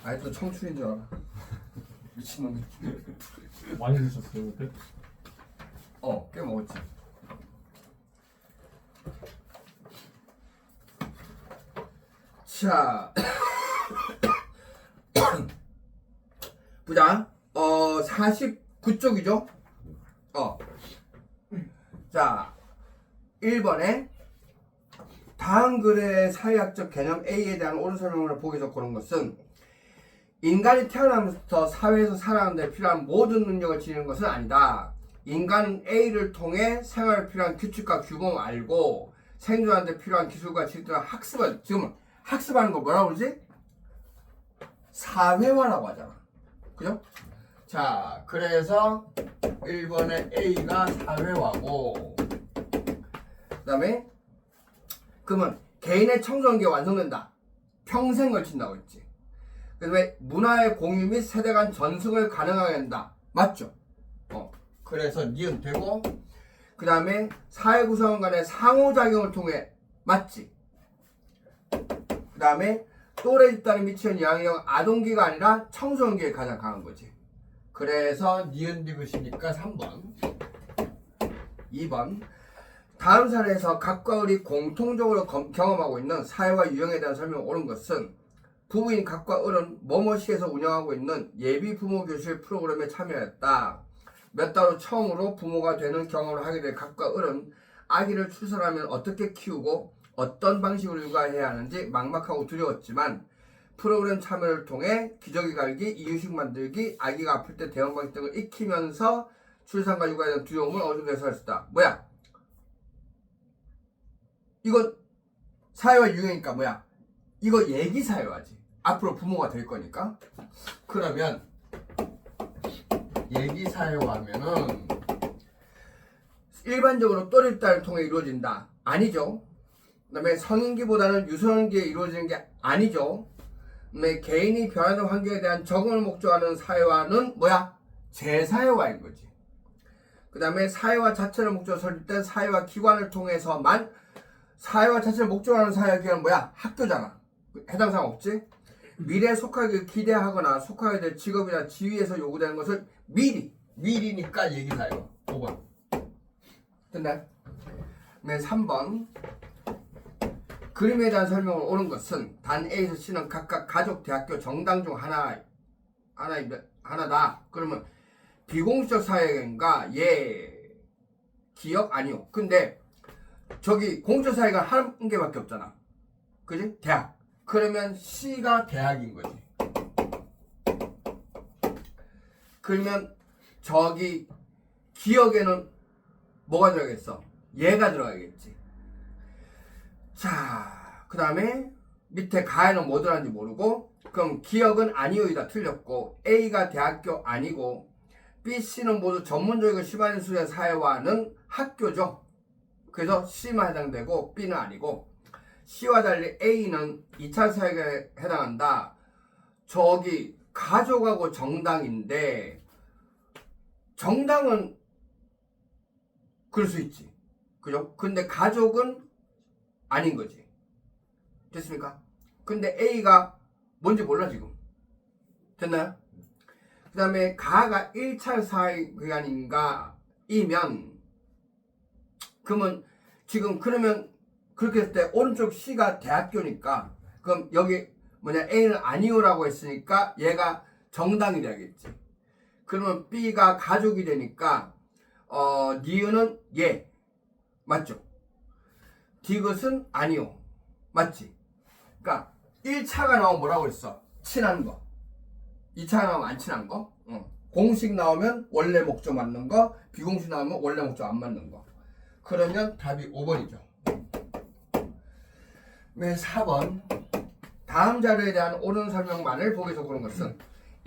아직도 청춘인 줄 알아. 미친놈이. 많이 드셨어요 그때? 꽤 먹었지. 자, 보자. 49쪽이죠? 자, 1번에 다음 글의 사회학적 개념 A에 대한 옳은 설명을 보기에서 고른 것은 인간이 태어나면서부터 사회에서 살아가는 데 필요한 모든 능력을 지니는 것은 아니다. 인간은 A를 통해 생활에 필요한 규칙과 규범을 알고 생존하는 데 필요한 기술과 지식들을 학습을, 지금 학습하는 거 뭐라고 그러지? 사회화라고 하잖아. 그죠? 자, 그래서 1번의 A가 사회화고, 그 다음에 그러면 개인의 청소년기에 완성된다. 평생 걸친다고 했지. 그 다음에 문화의 공유 및 세대 간 전승을 가능하게 한다. 맞죠? 그래서 니은 되고, 그 다음에 사회 구성원 간의 상호작용을 통해 맞지? 그 다음에 또래 집단에 미치는 영향력은 아동기가 아니라 청소년기에 가장 강한 거지. 그래서 니은 디귿이니까 3번. 2번. 다음 사례에서 각과 을이 공통적으로 경험하고 있는 사회와 유형에 대한 설명을 옳은 것은 부부인 각과 을은 뭐뭐시에서 운영하고 있는 예비 부모 교실 프로그램에 참여했다. 몇 달 후 처음으로 부모가 되는 경험을 하게 될 각과 을은 아기를 출산하면 어떻게 키우고 어떤 방식으로 육아해야 하는지 막막하고 두려웠지만 프로그램 참여를 통해 기저귀 갈기, 이유식 만들기, 아기가 아플 때 대응 방식 등을 익히면서 출산과 육아에 대한 두려움을 어느 정도 해소했다. 뭐야? 이건 사회와 유형이니까 뭐야? 이거 얘기 사회화지. 앞으로 부모가 될 거니까. 그러면 얘기 사회화하면은 일반적으로 또래 집단을 통해 이루어진다. 아니죠. 그 다음에 성인기보다는 유소년기에 이루어지는 게 아니죠. 그 다음에 개인이 변하는 환경에 대한 적응을 목적하는 사회화는 뭐야? 재사회화인 거지. 그 다음에 사회화 자체를 목적으로 설립된 사회화 기관을 통해서만, 사회화 자체를 목적으로 하는 사회화 기관은 뭐야? 학교잖아. 해당 사항 없지? 미래에 속하길 기대하거나 속하게 될 직업이나 지위에서 요구되는 것을 미리니까 얘기사회화. 5번. 됐나요? 네, 3번. 그림에 대한 설명을 옳은 것은 단 A에서 C는 각각 가족, 대학교, 정당 중 하나다. 그러면 비공식적 사회인가? 예. 기억? 아니요. 근데 저기 공적 사회가 한 개밖에 없잖아. 그지? 대학. 그러면 C가 대학인 거지. 그러면 저기 기억에는 뭐가 들어가겠어? 얘가 들어가겠지. 자, 그 다음에 밑에 가에는 뭐 들어가는지 모르고, 그럼 기억은 아니오이다 틀렸고, A가 대학교 아니고, B, C는 모두 전문적이고 심한 수의 사회화는 학교죠. 그래서 C만 해당되고 B는 아니고, C와 달리 A는 2차 사회에 해당한다. 저기 가족하고 정당인데, 정당은 그럴 수 있지. 그죠? 근데 가족은 아닌 거지. 됐습니까? 근데 A가 뭔지 몰라 지금. 됐나요? 그 다음에 가가 1차 사회기관인가 이면, 그러면 지금 그러면 그렇게 했을 때 오른쪽 C가 대학교니까, 그럼 여기 뭐냐 A는 아니오라고 했으니까 얘가 정당이 되겠지. 그러면 B가 가족이 되니까 니은은 예. 맞죠? 디귿은 아니오. 맞지? 그러니까 1차가 나오면 뭐라고 했어? 친한 거. 2차가 나오면 안 친한 거. 공식 나오면 원래 목적 맞는 거, 비공식 나오면 원래 목적 안 맞는 거. 그러면 답이 5번이죠. 네, 4번. 다음 자료에 대한 옳은 설명만을 보기에서 고른 것은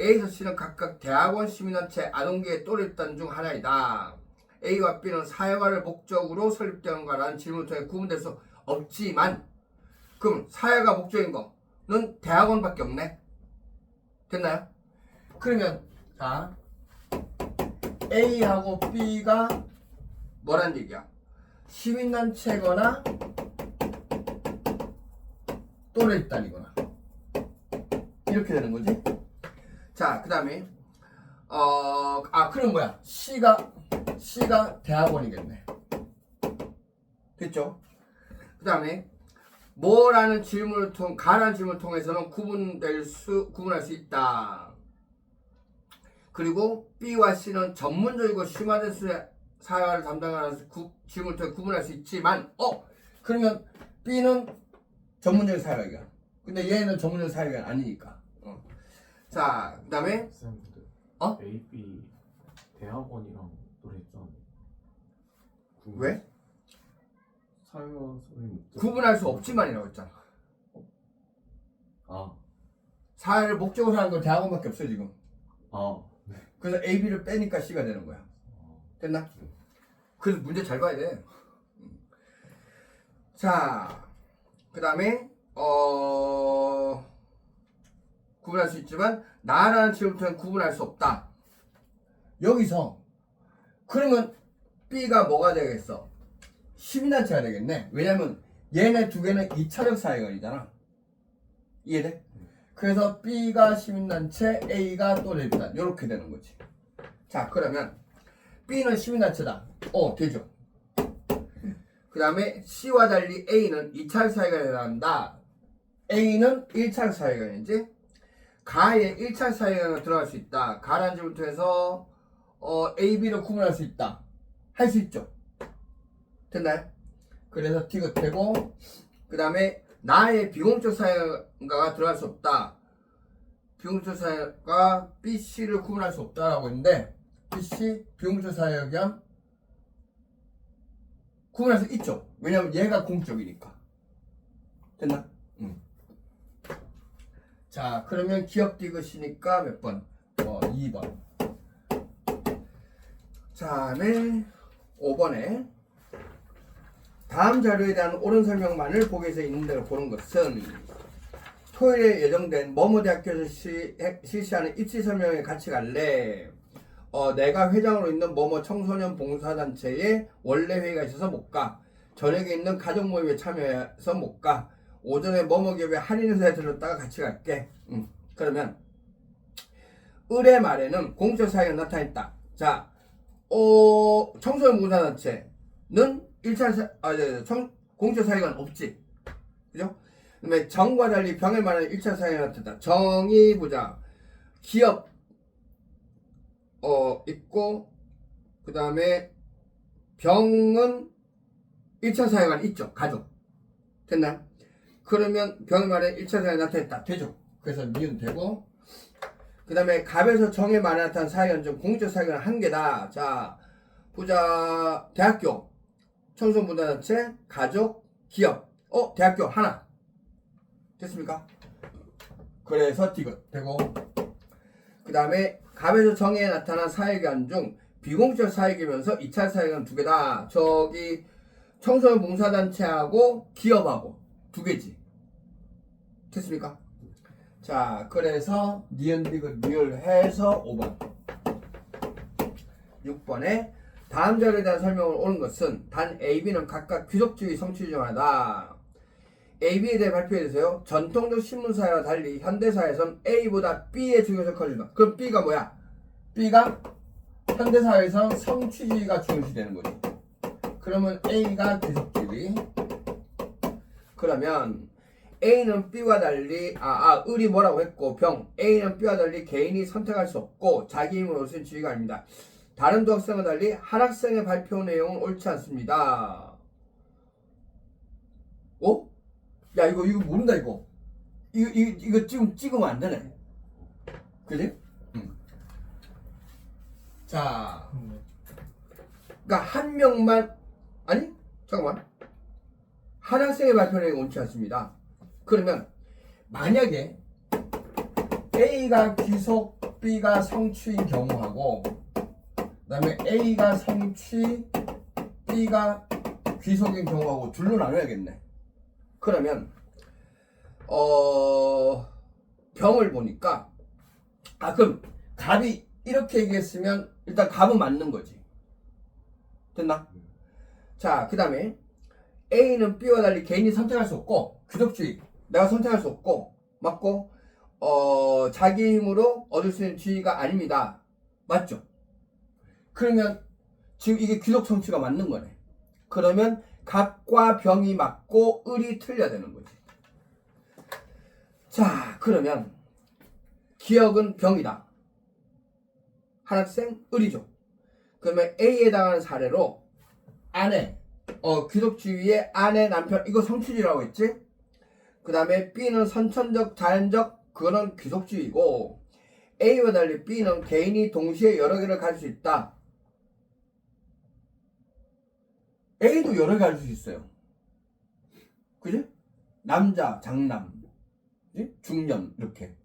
A에서 C는 각각 대학원, 시민단체, 아동계의 또래 집단 중 하나이다. A와 B는 사회화를 목적으로 설립되는가라는 질문을 통해 구분될 수 없지만, 그럼 사회가 목적인 거는 대학원밖에 없네. 됐나요? 그러면 자, A하고 B가 뭐란 얘기야? 시민단체거나 또래 집단이거나. 이렇게 되는 거지. 자, 그 다음에 그럼 뭐야? C가 대학원이겠네. 됐죠? 그 다음에 가라는 질문을 통해서는 구분할 수 있다. 그리고 B와 C는 전문적이고 심화된 사회를 담당하는 질문을 통해 구분할 수 있지만, 그러면 B는 전문적인 사회학이야. 근데 얘는 전문적인 사회학이 아니니까. 자, 그 다음에 쌤들 어? AB 대학원이랑 노래했잖아. 왜? 사회와 소리 구분할 수 없지만이라고 했잖아. 아, 사회를 목적으로 하는 건 대학원밖에 없어 지금. 아, 그래서 A, B를 빼니까 C가 되는 거야. 됐나? 그래서 문제 잘 봐야 돼. 자, 그 다음에 구분할 수 있지만 나라는 질문부터는 구분할 수 없다. 여기서 그러면 B가 뭐가 되겠어? 시민단체가 되겠네. 왜냐면 얘네 두 개는 2차적 사회관이잖아. 이해돼? 그래서 B가 시민단체, A가 또 대비단 이렇게 되는 거지. 자, 그러면 B는 시민단체다. 되죠. 그 다음에 C와 달리 A는 2차적 사회관에 해당한다. A는 1차적 사회관이지. 가에 1차적 사회관으로 들어갈 수 있다. 가라는 질문부터 해서 A, B를 구분할 수 있다. 할 수 있죠. 됐나요? 그래서 디귿되고, 그 다음에 나의 비공적 사회가가 들어갈 수 없다. 비공적 사회가 B, C를 구분할 수 없다라고 했는데 B, C 비공적 사회가 구분할 수 있죠. 왜냐면 얘가 공적이니까. 됐나? 자, 그러면 기억 디귿이니까 몇 번? 2번. 자, 다음에 5번에 다음 자료에 대한 옳은 설명만을 보기에서 있는 대로 보는 것은 토요일에 예정된 뭐뭐대학교에서 실시하는 입시 설명회 같이 갈래. 내가 회장으로 있는 뭐뭐 청소년 봉사단체에 원래 회의가 있어서 못 가. 저녁에 있는 가족 모임에 참여해서 못 가. 오전에 뭐뭐 기업에 할인회사에 들렀다가 같이 갈게. 그러면 을의 말에는 공적 사회가 나타났다. 자, 청소년 봉사단체는 1차 공적 사회관 없지. 그죠? 그 다음에 정과 달리 병의 말에는 1차 사회가 나타났다. 정이 보자. 기업 있고, 그 다음에 병은 1차 사회관 있죠. 가족. 됐나요? 그러면 병의 말에 1차 사회가 나타났다. 되죠. 그래서 니은 되고, 그 다음에 갑에서 정의 말에 나타난 사회관 중 공적 사회관은 한 개다. 자, 보자. 대학교, 청소년봉사단체, 가족, 기업. 대학교 하나. 됐습니까? 그래서 디귿 되고, 그 다음에 갑에서 정의에 나타난 사회관 중 비공적 사회이면서 2차 사회관 두 개다. 저기 청소년 봉사단체하고 기업하고 두 개지. 됐습니까? 자, 그래서 니은 디귿 리을 해서 5번. 6번에 다음 자료에 대한 설명을 옳은 것은 단 A, B는 각각 귀속주의 성취 중 하나다. A, B에 대해 발표해주세요. 전통적 신문사회와 달리 현대사회에선 A보다 B의 중요성이 커진다. 그럼 B가 뭐야? B가 현대사회에선 성취주의가 중요시되는 거지. 그러면 A가 귀속주의. 그러면 A는 B와 달리 을이 뭐라고 했고 A는 B와 달리 개인이 선택할 수 없고 자기 힘으로 쓴 주의가 아닙니다. 다른 두 학생과 달리 한 학생의 발표 내용은 옳지 않습니다. 야, 이거 모른다, 이거. 이거 찍으면 안 되네. 그지? 자. 그니까 한 명만, 아니? 잠깐만. 한 학생의 발표 내용은 옳지 않습니다. 그러면, 만약에 A가 귀속, B가 성취인 경우하고, 그 다음에 A가 성취, B가 귀속인 경우하고 둘로 나눠야겠네. 그러면 병을 보니까 그럼 갑이 이렇게 얘기했으면 일단 갑은 맞는 거지. 됐나? 자, 그 다음에 A는 B와 달리 개인이 선택할 수 없고 귀속주의 내가 선택할 수 없고 맞고 자기 힘으로 얻을 수 있는 지위가 아닙니다. 맞죠? 그러면 지금 이게 귀속 성취가 맞는 거네. 그러면 갑과 병이 맞고 을이 틀려야 되는 거지. 자, 그러면 기억은 병이다. 한 학생 을이죠. 그러면 A에 해당하는 사례로 아내, 귀속지위의 아내, 남편, 이거 성취지라고 했지? 그 다음에 B는 선천적, 자연적, 그거는 귀속지위고, A와 달리 B는 개인이 동시에 여러 개를 가질 수 있다. A도 여러 개 가질 수 있어요. 그지? 남자, 장남, 그지? 중년, 이렇게.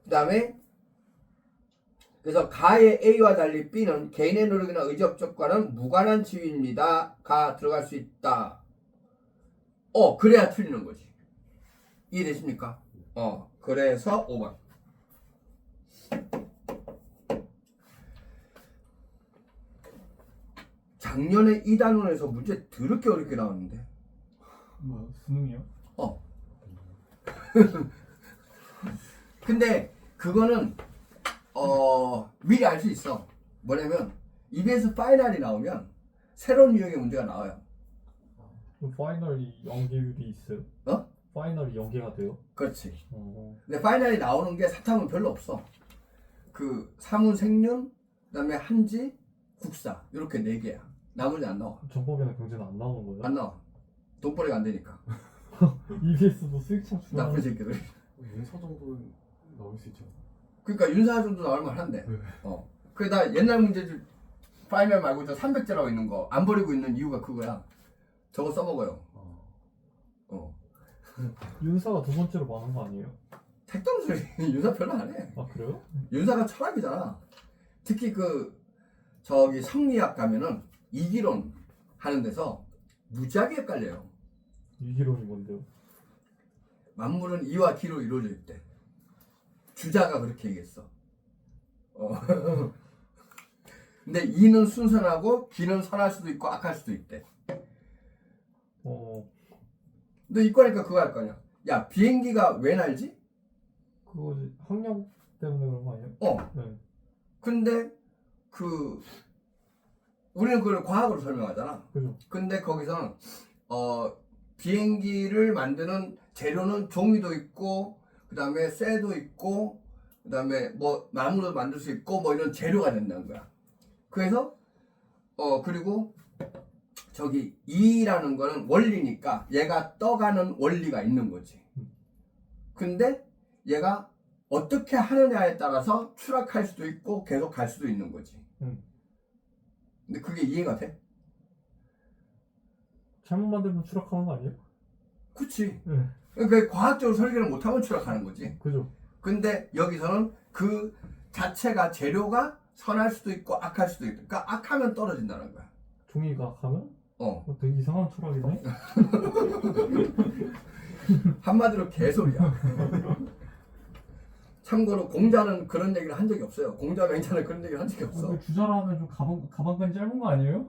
그 다음에 그래서 가의 A와 달리 B는 개인의 노력이나 의지 업적과는 무관한 지위입니다. 가 들어갈 수 있다. 그래야 틀리는 거지. 이해되십니까? 그래서 5번. 작년에 이 단원에서 문제 더럽게 어렵게 나왔는데. 뭐 수능이요? 근데 그거는 미리 알 수 있어. 뭐냐면 EBS 파이널이 나오면 새로운 유형의 문제가 나와요. 그럼 파이널이 연계율이 있어요? 파이널이 연계가 돼요? 그렇지. 어. 근데 파이널이 나오는 게 사탐은 별로 없어. 그 사문 생륜, 그다음에 한지, 국사 이렇게 4개야. 나머지 안 나와. 정법이나 경제는 안 나오는 거예요? 안 나와. 돈벌이가 안 되니까. EBS도 수익창 나쁜 추가하는 새끼들. 윤서 정도는 나올 수 있죠. 그러니까 윤사정도 나올 만한데. 그래 나 옛날 문제집 파이널 말고 저 300제라고 있는 거 안 버리고 있는 이유가 그거야. 저거 써먹어요. 윤사가 두 번째로 많은 거 아니에요? 택도 소리. 윤사 별로 안 해. 아 그래요? 윤사가 철학이잖아. 특히 저기 성리학 가면은 이기론 하는 데서 무지하게 헷갈려요. 위기론이 뭔데요? 만물은 이와 기로 이루어져 있대. 주자가 그렇게 얘기했어. 근데 이는 순선하고 기는 선할 수도 있고 악할 수도 있대. 너 이과니까 그거 할 거 아니야. 야, 비행기가 왜 날지? 그거지 학력 때문에 그런 거 아니에요? 네. 근데 우리는 그걸 과학으로 설명하잖아. 그죠. 근데 거기서는 비행기를 만드는 재료는 종이도 있고, 그 다음에 쇠도 있고, 그 다음에 뭐 나무도 만들 수 있고, 뭐 이런 재료가 된다는 거야. 그래서 그리고 저기 이라는 거는 원리니까 얘가 떠가는 원리가 있는 거지. 근데 얘가 어떻게 하느냐에 따라서 추락할 수도 있고 계속 갈 수도 있는 거지. 근데 그게 이해가 돼? 잘못 만들면 추락하는 거 아니에요? 그치. 네. 그러니까 과학적으로 설계를 못하면 추락하는 거지. 그죠. 근데 여기서는 그 자체가 재료가 선할 수도 있고 악할 수도 있고, 그러니까 악하면 떨어진다는 거야. 종이가 악하면? 되게 이상한 철학이네. 한마디로 개소리야. 참고로 공자는 그런 얘기를 한 적이 없어요. 공자 맹자는 그런 얘기를 한 적이 없어. 근데 주자라 하면 좀 가방끈이 짧은 거 아니에요?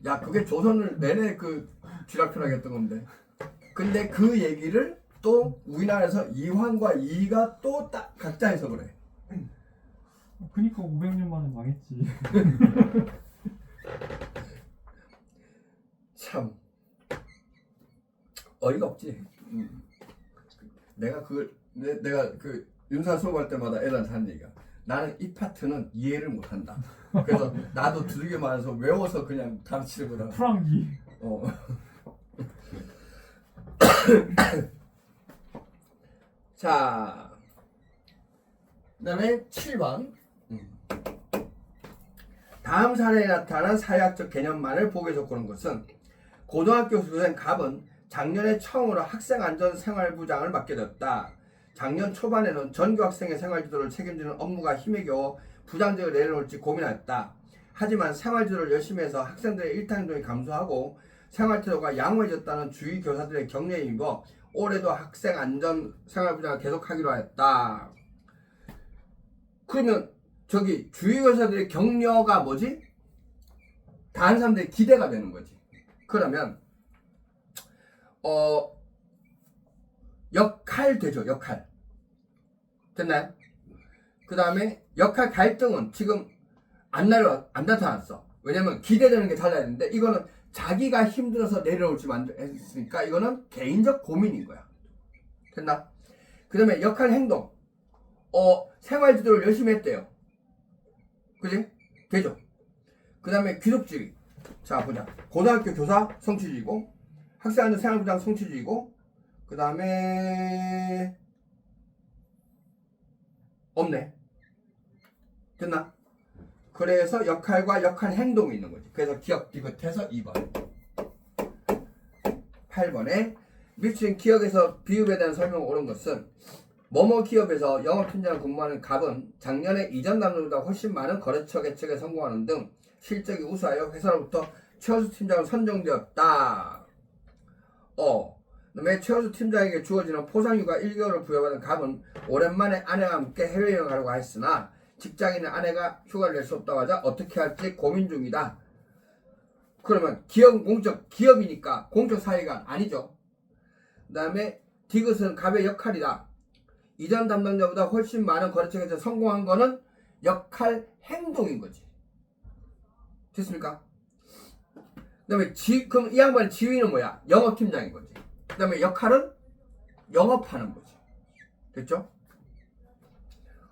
야, 그게 조선을 내내 쥐락펴락 했던 건데. 근데 그 얘기를 또 우리나라에서 이황과 이가 또 딱 각자 해석을 해. 그니까 500년 만에 망했지. 참 어이가 없지. 내가 윤사 수업할 때마다 애들한테 하는 얘기가, 나는 이 파트는 이해를 못한다. 그래서 나도 두들겨 맞아서 외워서 그냥 가르치는 거라. 프랑기. 자, 그다음에 7번. 다음 사례에 나타난 사회학적 개념만을 보게 적고는 것은, 고등학교 교생 갑은 작년에 처음으로 학생안전생활부장을 맡게 되었다. 작년 초반에는 전교 학생의 생활지도를 책임지는 업무가 힘에 겨워 부장직을 내려놓을지 고민하였다. 하지만 생활지도를 열심히 해서 학생들의 일탈행동이 감소하고 생활태도가 양호해졌다는 주위 교사들의 격려에 힘입어 올해도 학생안전생활부장을 계속하기로 하였다. 그러면 저기 주위 교사들의 격려가 뭐지? 다른 사람들의 기대가 되는 거지. 그러면 역할 되죠. 역할. 됐나요? 그 다음에 역할 갈등은 지금 안 나타났어. 왜냐면 기대되는 게 달라야 되는데 이거는 자기가 힘들어서 내려올지 했으니까 이거는 개인적 고민인 거야. 됐나? 그 다음에 역할 행동. 생활 지도를 열심히 했대요. 그지? 되죠? 그 다음에 귀속주의. 자, 보자. 고등학교 교사 성취주의고, 학생한테 생활부장 성취주의고, 그 다음에, 없네. 됐나? 그래서 역할과 역할 행동이 있는 거지. 그래서 기억 디귿해서 2번. 8번에 미친 기억에서 비읍에 대한 설명을 옳은 것은 뭐뭐 기업에서 영업팀장 근무하는 갑은 작년에 이전 담당보다 훨씬 많은 거래처 개척에 성공하는 등 실적이 우수하여 회사로부터 최우수 팀장으로 선정되었다. 그다음에 최우수 팀장에게 주어지는 포상휴가 1개월을 부여받은 갑은 오랜만에 아내와 함께 해외여행 가려고 했으나 직장인의 아내가 휴가를 낼 수 없다고 하자 어떻게 할지 고민 중이다. 그러면 기업은 기업이니까 공적 사회가 아니죠. 그 다음에 디귿은 갑의 역할이다. 이전 담당자보다 훨씬 많은 거래처에서 성공한 거는 역할 행동인 거지. 됐습니까? 그 다음에 그럼 이 양반의 지위는 뭐야? 영업팀장인 거지. 그 다음에 역할은 영업하는 거지. 됐죠?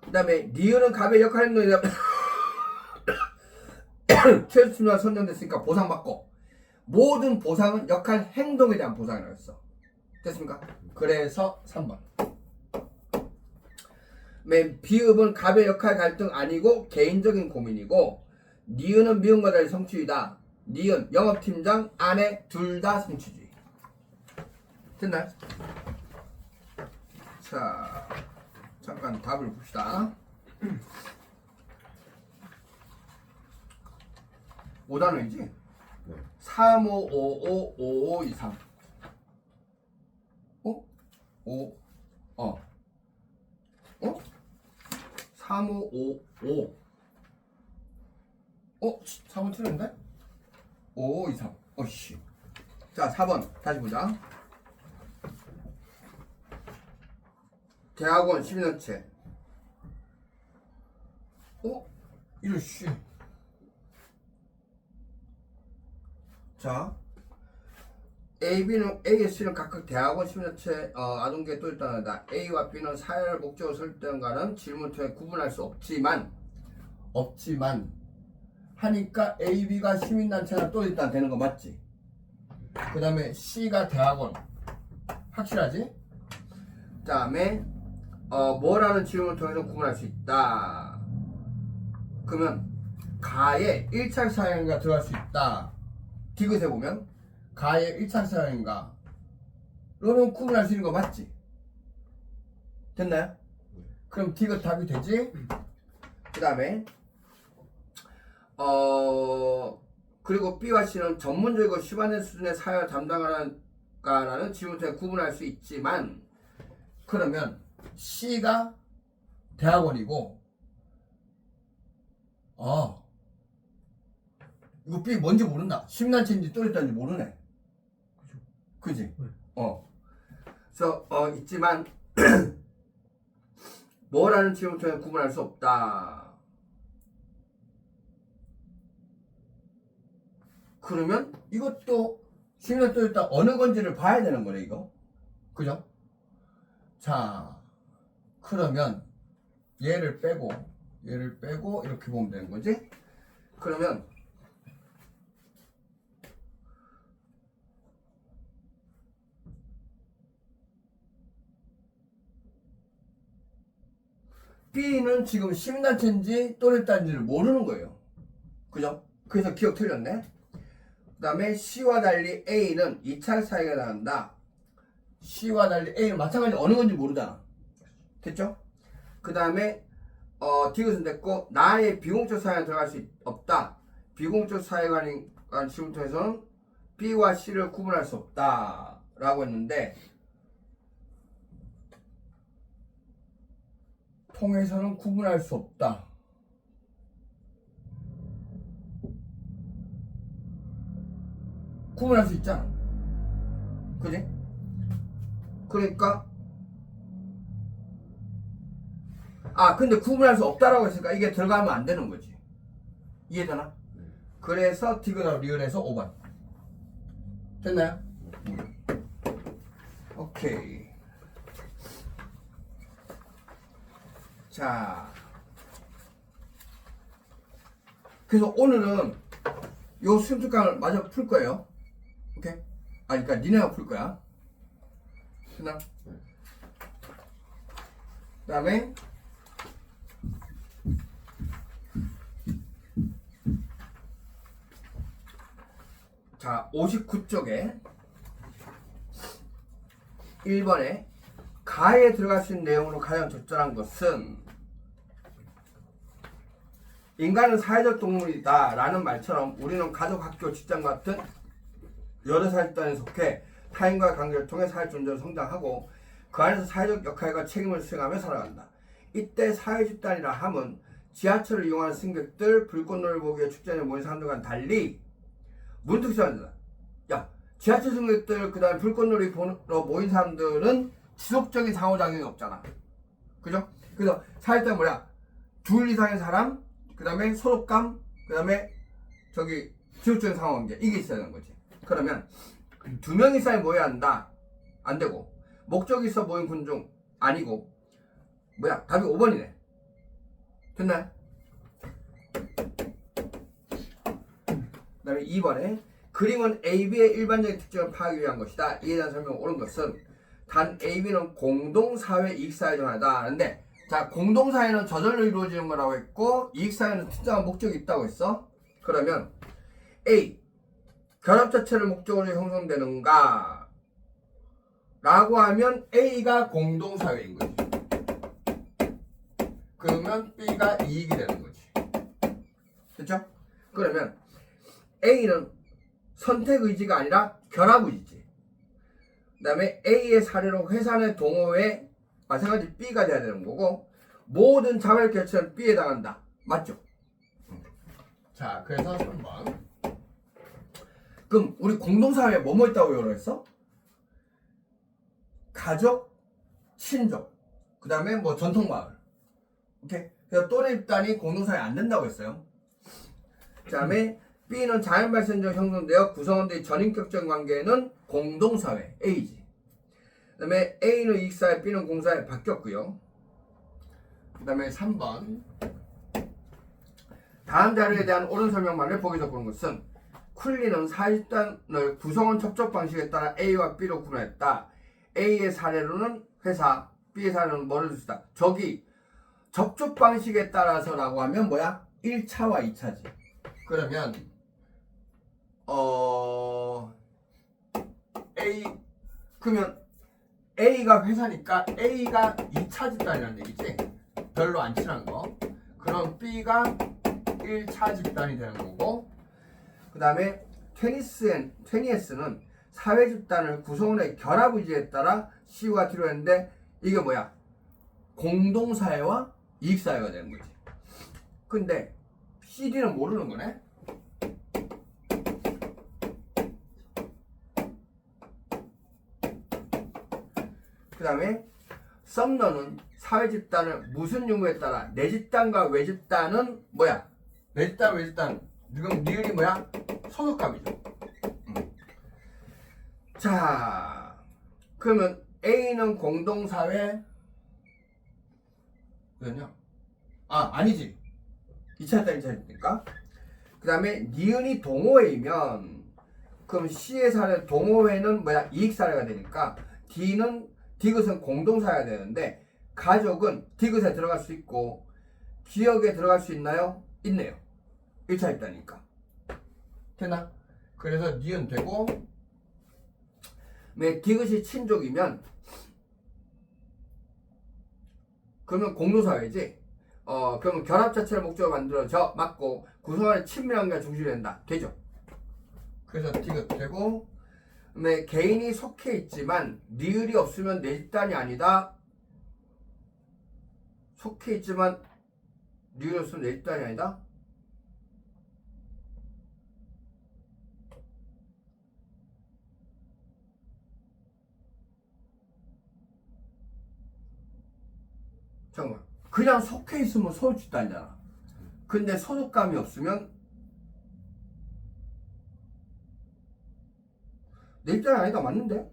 그 다음에 니은은 갑의 역할 행동이다. 최우수 팀장 선정됐으니까 보상받고, 모든 보상은 역할 행동에 대한 보상이라고 했어. 됐습니까? 그래서 3번. 비읍은 갑의 역할 갈등 아니고 개인적인 고민이고, 니은은 미음과 달리 성취주의다. 니은 영업팀장 아내 둘 다 성취주의. 됐나요? 자, 잠깐 답을 봅시다. 5단원이지? 네. 35555523. 3555. 4번 틀렸는데? 5523. 어씨. 자, 4번 다시 보자. 대학원 12년째. 이러씨. 자, A와 C는 각각 대학원 10년째 아동계에 또 있다는다. A와 B는 사회를 목적으로 설정하는 질문을 통해 구분할 수 없지만 하니까 A, B가 시민단체가 또 있다 되는 거 맞지? 그 다음에 C가 대학원 확실하지? 그 다음에 뭐라는 질문을 통해서 구분할 수 있다. 그러면 가에 1차 사연인가 들어갈 수 있다. 디귿에 보면 가의 1차 사연인가 그러면 구분할 수 있는 거 맞지? 됐나요? 그럼 디귿 답이 되지? 그 다음에 그리고 B와 C는 전문적이고 시반된 수준의 사회를 담당하는가라는 질문을 통해 구분할 수 있지만, 그러면 C가 대학원이고 이거 B 뭔지 모른다. 심란체인지 또랬다는지 모르네. 그지? 그래서 있지만 뭐라는 질문을 통해 구분할 수 없다. 그러면 이것도 심란 또랬다 어느 건지를 봐야 되는 거네 이거. 그죠? 자, 그러면 얘를 빼고 이렇게 보면 되는 거지? 그러면 B는 지금 심란체인지 또랬다는지를 모르는 거예요. 그죠? 그래서 기억 틀렸네. 그 다음에 C와 달리 A는 2차 사회가 나간다. C와 달리 A는 마찬가지로 어느 건지 모르잖아. 됐죠? 그 다음에 디귿은 됐고, 나의 비공적 사회에 들어갈 수 없다. 비공적 사회관인 질문 통해서는 B와 C를 구분할 수 없다 라고 했는데, 통해서는 구분할 수 없다. 구분할 수 있잖아. 그지? 그러니까 아 근데 구분할 수 없다라고 했으니까 이게 들어가면 안 되는 거지. 이해되나? 그래서 디귿하고 리을에서 5번 됐나요? 오케이. 자 그래서 오늘은 요 수능 특강을 마저 풀 거예요. 오케이? 아 그러니까 니네가 풀 거야. 됐나? 그 다음에 자 59쪽에 1번에 가에 들어갈 수 있는 내용으로 가장 적절한 것은 인간은 사회적 동물이다 라는 말처럼 우리는 가족, 학교, 직장 같은 여러 사회집단에 속해 타인과의 관계를 통해 사회 존재로 성장하고 그 안에서 사회적 역할과 책임을 수행하며 살아간다. 이때 사회집단이라 함은 지하철을 이용하는 승객들, 불꽃놀이를 보기 위해 축제에 모인 사람들과는 달리 무슨 특성이다. 야, 지하철 승객들 그 다음에 불꽃놀이 보러 모인 사람들은 지속적인 상호작용이 없잖아. 그죠? 그래서 사회집단 뭐야? 둘 이상의 사람, 그 다음에 소속감, 그 다음에 저기 지속적인 상호관계 이게 있어야 되는 거지. 그러면 두 명 이상이 모여야 한다. 안 되고 목적이 있어 모인 군중 아니고 뭐야? 답이 5번이네. 됐나요? 그 다음에 2번에 그림은 AB의 일반적인 특징을 파악하기 위한 것이다. 이에 대한 설명을 옳은 것은 단 AB는 공동사회 이익사회 중 하나다. 하는데 자 공동사회는 저절로 이루어지는 거라고 했고 이익사회는 특정한 목적이 있다고 했어. 그러면 A 결합 자체를 목적으로 형성되는가 라고 하면 A가 공동사회인 거지. 그러면 B가 이익이 되는 거지. 그렇죠? 그러면 A는 선택 의지가 아니라 결합 의지지. 그 다음에 A의 사례로 회사 내 동호회 마찬가지 B가 돼야 되는 거고 모든 자발 결체는 B에 해당한다. 맞죠? 자 그래서 3번. 그럼 우리 공동사회에 뭐뭐 있다고 열어했어? 가족, 친족, 그 다음에 뭐 전통마을. 오케이? 그래서 또래 집단이 공동사회 안 된다고 했어요. 그 다음에 B는 자연 발생적 형성되어 구성원들의 전인격적 관계는 공동사회 A지. 그 다음에 A는 이익사회, B는 공사회 바뀌었고요. 그 다음에 3번. 다음 자료에 대한 옳은 설명만을 보기에서 보는 것은 쿨리는 사회집단을 구성원 접촉 방식에 따라 A와 B로 구분했다. A의 사례로는 회사, B의 사례로는 뭐를 주다. 저기 접촉 방식에 따라서라고 하면 뭐야? 1차와 2차지. 그러면 A 그러면 A가 회사니까 A가 2차 집단이라는 얘기지. 별로 안 친한 거. 그럼 B가 1차 집단이 되는 거고. 그 다음에 테니에스는 사회 집단을 구성원의 결합 의지에 따라 C와 D로 했는데 이게 뭐야? 공동사회와 이익사회가 되는 거지. 근데 CD는 모르는 거네? 그 다음에 썸너는 사회 집단을 무슨 유무에 따라 내 집단과 외 집단은 뭐야? 내 집단 외 집단 지금 리을이 뭐야? 소속감이죠. 자 그러면 A는 공동사회 그러냐? 아 아니지 2차 집단 1차 집단이니까. 그 다음에 니은이 동호회이면 그럼 C의 사례 동호회는 뭐야? 이익사례가 되니까 디귿은 공동사회가 되는데 가족은 디귿에 들어갈 수 있고 기억에 들어갈 수 있나요? 있네요. 1차 집단이니까. 됐나? 그래서 니은 되고 디귿이 친족이면 그러면 공동사회지. 그러면 결합 자체를 목적으로 만들어져 맞고 구성원의 친밀한 게 중심이 된다. 되죠? 그래서 디귿 되고 개인이 속해 있지만 리을이 없으면 내 집단이 아니다. 속해 있지만 리을이 없으면 내 집단이 아니다. 잠깐만 그냥 속해 있으면 소유주도 아니잖아. 근데 소속감이 없으면 내 입장이 아니다. 맞는데?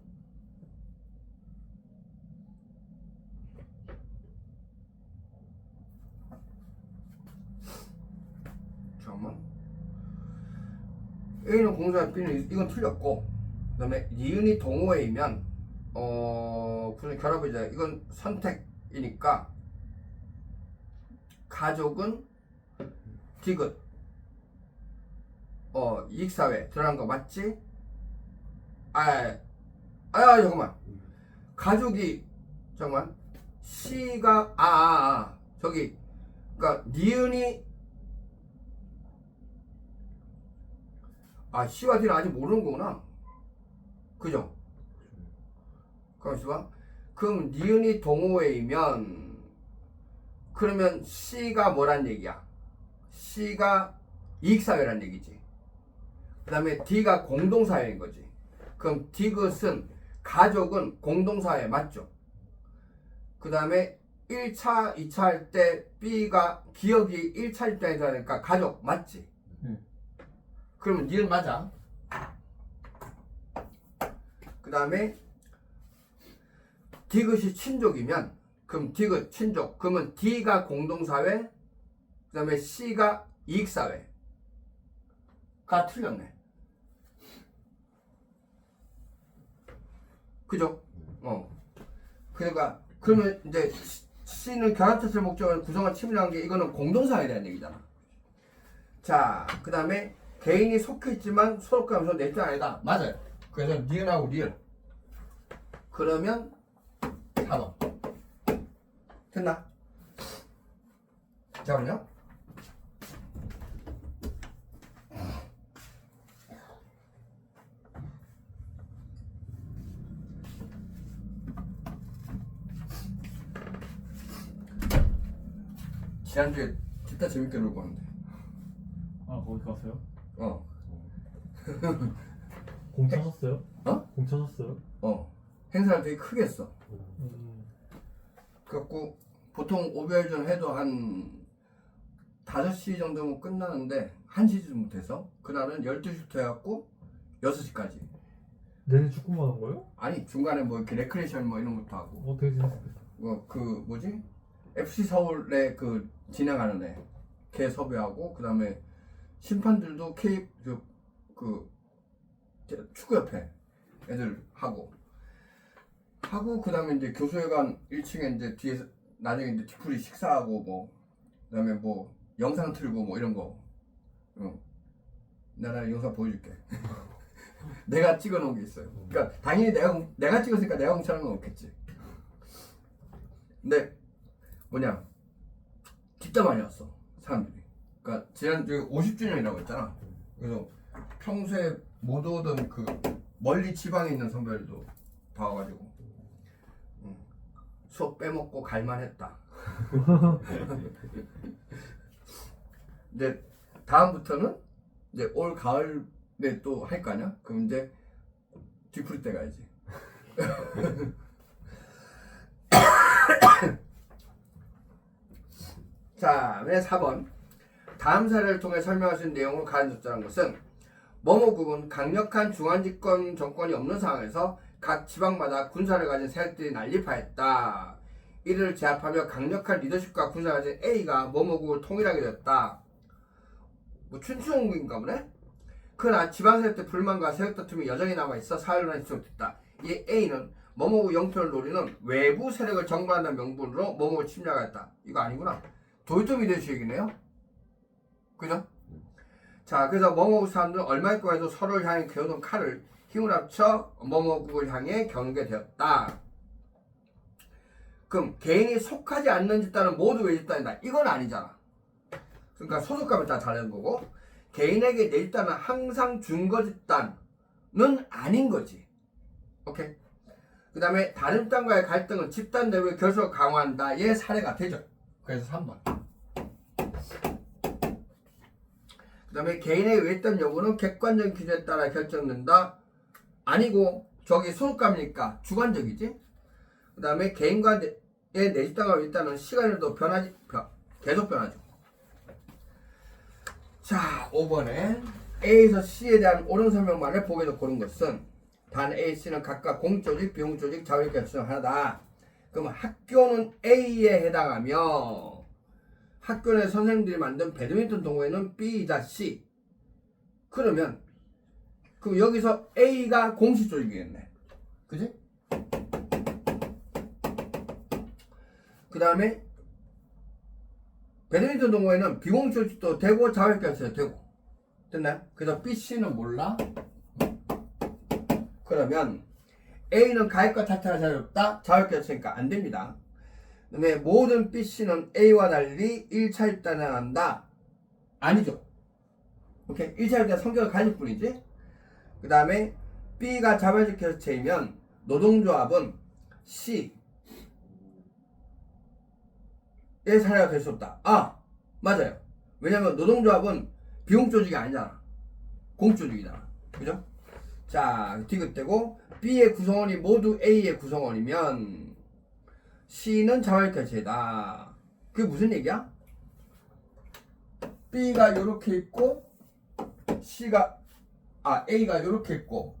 잠깐만. A는 공사야, B는 이건 틀렸고, 그 다음에 니은이 동호회이면 무슨 결합이자 이건 선택이니까 가족은 디귿 이익사회 들어간 거 맞지? 잠깐만. 가족이 잠깐만 C가 저기 그러니까 니은이 C와 D는 아직 모르는 거구나. 그죠? 잠시만. 그럼 니은이 동호회이면 그러면 C가 뭐란 얘기야? C가 이익사회란 얘기지. 그 다음에 D가 공동사회인 거지. 그럼 디귿은 가족은 공동사회 맞죠? 그 다음에 1차, 2차 할 때 B가 기억이 1차 입장에서 하니까 가족 맞지? 그러면 니은 맞아. 그 다음에 디귿이 친족이면 그럼 디귿 친족 그러면 D가 공동사회 그 다음에 C가 이익사회가 틀렸네. 그죠? 그러니까 그러면 이제 C는 결합됐을 목적을 구성한 치밀한 게 이거는 공동사회에 대한 얘기잖아. 자, 그 다음에 개인이 속해 있지만 소속감에서 내 입장 아니다. 맞아요. 그래서 니은하고 리을. 그러면 4번. 됐나? 잠깐만요. 지난주에 진짜 재밌게 놀고 왔는데. 거기 가세요? 공 차셨어요? 어? 공 차셨어요? 행사를 되게 크게 했어. 음. 그래갖고 보통 오별전 해도 한 5시 정도면 끝나는데 1시쯤 못해서 그날은 12시부터 해갖고 6시까지. 내내 축구만 한 거예요? 아니 중간에 뭐 이렇게 레크레이션 뭐 이런 것도 하고 되게 재밌겠다. 그 뭐지? FC 서울에 그 진행하는 걔 섭외하고 그 다음에 심판들도 그 축구협회 애들 하고 그 다음에 이제 교수회관 1층에 이제 뒤에서 나중에 이제 뒤풀이 식사하고 뭐 그 다음에 뭐 영상 틀고 뭐 이런 거 내가 영상 보여줄게. 내가 찍어놓은 게 있어요. 그러니까 당연히 내가 찍었으니까 내가 공차는 건 없겠지. 근데 뭐냐 진짜 많이 왔어 사람들이. 그러니까 지난주에 50주년이라고 했잖아. 그래서 평소에 못 오던 그 멀리 지방에 있는 선배들도 다 와가지고 수업 빼먹고 갈만했다. 근데 다음부터는 이제 올 가을에 또 할 거 아니야? 그럼 이제 뒤풀이 때 가야지. 자, 왜 4번. 다음 사례를 통해 설명할 수 있는 내용을 가르쳤다는 것은 뭐뭐국은 강력한 중앙집권 정권이 없는 상황에서 각 지방마다 군사를 가진 세력들이 난립하였다. 이를 제압하며 강력한 리더십과 군사를 가진 A가 뭐뭐국을 통일하게 되었다. 뭐 춘추홍국인가 보네? 그러나 지방세력들 불만과 세력 다툼이 여전히 남아있어 사회론란이 지속됐다. 이 A는 뭐뭐국 영토를 노리는 외부 세력을 정벌한다는 명분으로 뭐뭐국을 침략하였다. 이거 아니구나. 도요토미 대시 얘기네요. 그죠? 자, 그래서 뭐뭐국 사람들은 얼마 있고 해도 서로를 향해 겨누는 칼을 힘을 합쳐 뭐뭐국을 향해 겨누게 되었다. 그럼 개인이 속하지 않는 집단은 모두 외 집단이다. 이건 아니잖아. 그러니까 소속감을 다 다른 거고 개인에게 내 집단은 항상 준거 집단은 아닌 거지. 오케이? 그 다음에 다른 집단과의 갈등은 집단 내부의 결속을 강화한다. 얘 사례가 되죠. 그래서 3번. 그 다음에 개인의 외딴 여부는 객관적인 기준에 따라 결정된다. 아니고 저기 소속감이니까 주관적이지. 그 다음에 개인과 내집다가 일단은 시간에도 계속 변하죠. 자, 5번에 A에서 C에 대한 옳은 설명만을 보기에서 고른 것은 단 A, C는 각각 공조직, 비공조직, 자율결정 중 하나다. 그럼 학교는 A에 해당하며 학교 내 선생님들이 만든 배드민턴 동호회는 B이다 C. 그러면 그럼 여기서 A가 공식 조직이겠네. 그지? 그 다음에 배드민턴 동호회는 비공식 조직도 되고 자율결정도 되고 됐나요? 그래서 B, C는 몰라. 그러면 A는 가입과 탈퇴가 자유롭다. 자율결정이니까 안 됩니다. 그 다음에 모든 B, C는 A와 달리 1차 입단을 한다. 아니죠. 오케이? 1차 입단 성격을 가질 뿐이지. 그 다음에 B가 자발적 결체이면 노동조합은 C의 사례가 될 수 없다. 아, 맞아요. 왜냐면 노동조합은 비공조직이 아니잖아. 공조직이잖아. 그죠? 자, 디귿되고 B의 구성원이 모두 A의 구성원이면 C는 자발결체다. 그게 무슨 얘기야? B가 요렇게 있고 A가 요렇게 있고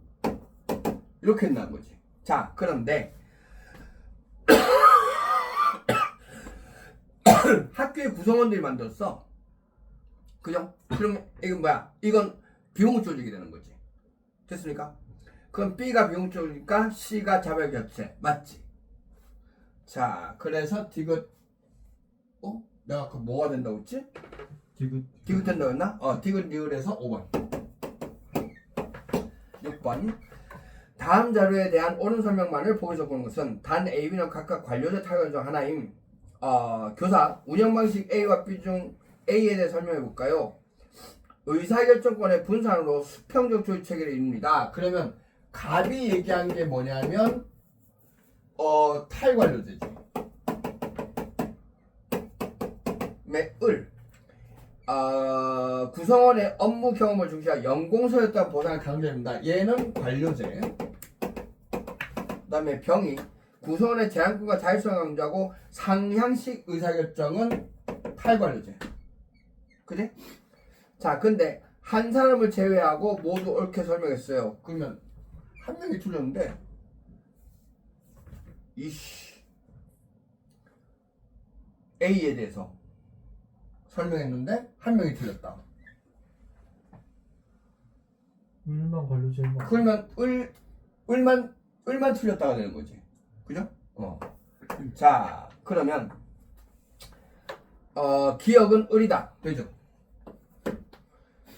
이렇게 있는 거지. 자, 그런데 학교의 구성원들이 만들었어. 그죠? 그러면 이건 뭐야? 이건 비공조직이 되는 거지. 됐습니까? 그럼 B가 비공조직이니까 C가 자발결체. 맞지? 자, 그래서 디귿 내가 아까 뭐가 된다고 했지? 디귿 된다고 했나? 디귿 리을에서 5번 6번 다음 자료에 대한 옳은 설명만을 보기에서 보는 것은 단 A, B는 각각 관료제 타결 중 하나임. 교사 운영 방식 A와 B 중 A에 대해 설명해 볼까요? 의사결정권의 분산으로 수평적 조직 체계를 이룹니다. 그러면 갑이 얘기한 게 뭐냐면 탈관료제지. 을 구성원의 업무 경험을 중시한 연공서였다는 보상을 강조합니다. 얘는 관료제. 그 다음에 병이 구성원의 제한권과 자율성을 강조하고 상향식 의사결정은 탈관료제. 그지? 자, 근데 한 사람을 제외하고 모두 옳게 설명했어요. 그러면 한 명이 틀렸는데 A에 대해서 설명했는데 한 명이 틀렸다. 을만 관료제인 거. 그러면 을만 틀렸다가 되는 거지. 그죠? 자, 그러면 기억은 을이다. 되죠?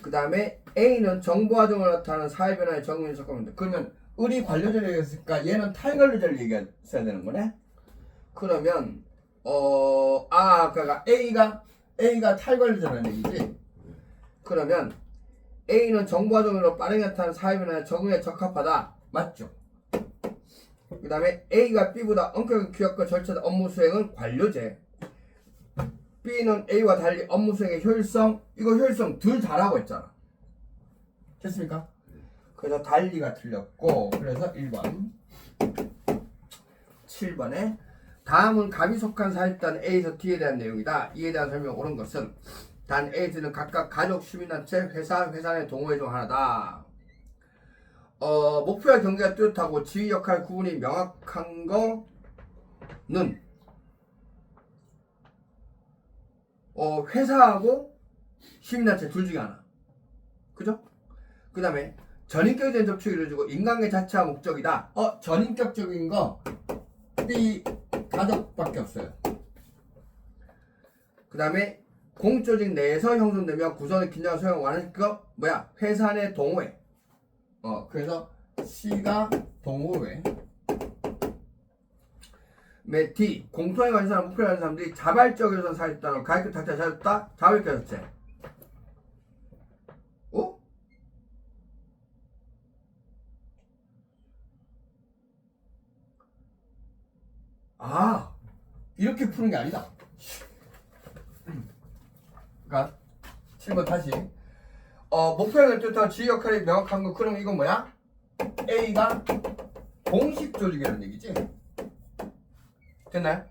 그 다음에 A는 정보화정을 나타나는 사회변화의 적응에 적합합니다. 그러면 을이 관료제를 얘기했으니까 얘는 탈관료제를 얘기했어야 되는 거네? 그러면 그러니까 A가 탈관료제라는 얘기지? 그러면 A는 정보화정으로 빠르게 나타나는 사회변화의 적응에 적합하다. 맞죠? 그 다음에 A가 B보다 엄격한 규약과 절차적 업무 수행은 관료제. B는 A와 달리 업무 수행의 효율성, 이거 효율성 둘 다라고 했잖아. 됐습니까? 그래서 달리가 틀렸고, 그래서 1번. 7번에 다음은 갑이 속한 사립단 A에서 D에 대한 내용이다. 이에 대한 설명 옳은 것은 단 A, D는 각각 가족, 시민단체, 회사 내 동호회 중 하나다. 목표와 경계가 뚜렷하고 지휘 역할 구분이 명확한 거는 회사하고 시민단체 둘 중에 하나. 그죠? 그 다음에 전인격적인 접촉이 이루어지고 인간관계 자체가 목적이다. 전인격적인 거 B 가족밖에 없어요. 그 다음에 공조직 내에서 형성되며 구성의 긴장을 소용 완화시켜 회사 내 동호회. 그래서 C가 동호회. D 공통의 관심사나 목표를 하는 사람들이 자발적으로 사립단으로 가입 탁자 잘했다. 자발결제. 이렇게 푸는 게 아니다. 그러니까 7번 다시 목표를 뜻하는 지휘 역할이 명확한 거. 그럼 이건 뭐야? A가 공식 조직이라는 얘기지. 됐나요?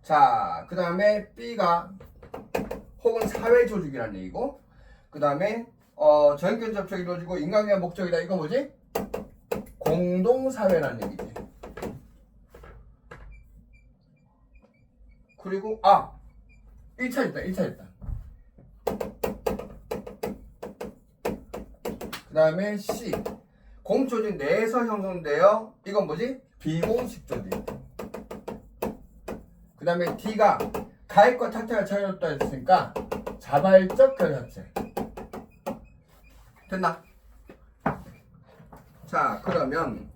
자, 그 다음에 B가 혹은 사회조직이라는 얘기고, 그 다음에 전격 접촉이 이루어지고 인간관계 목적이다. 이거 뭐지? 공동사회라는 얘기지. 그리고 1차 있다. 1차 있다. 그 다음에 C, 공조직 내에서 형성되어, 이건 뭐지? 비공식 조직. 그 다음에 D가 가입과 탁탁을 차이롭다 했으니까 자발적 결합체. 됐나? 자, 그러면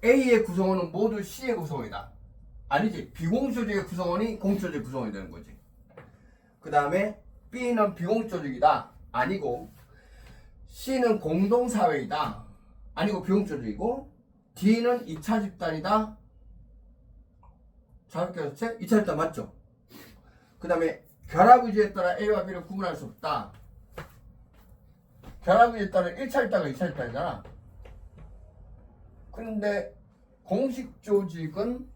A의 구성원은 모두 C의 구성원이다. 아니지. 비공조직의 구성원이 공조직의 구성원이 되는 거지. 그 다음에 B는 비공조직이다. 아니고 C는 공동사회이다. 아니고 비공조직이고, D는 2차 집단이다. 자발결합체? 2차 집단 맞죠? 그 다음에 결합의지에 따라 A와 B를 구분할 수 없다. 결합의지에 따라 1차 집단과 2차 집단이잖아. 근데 공식 조직은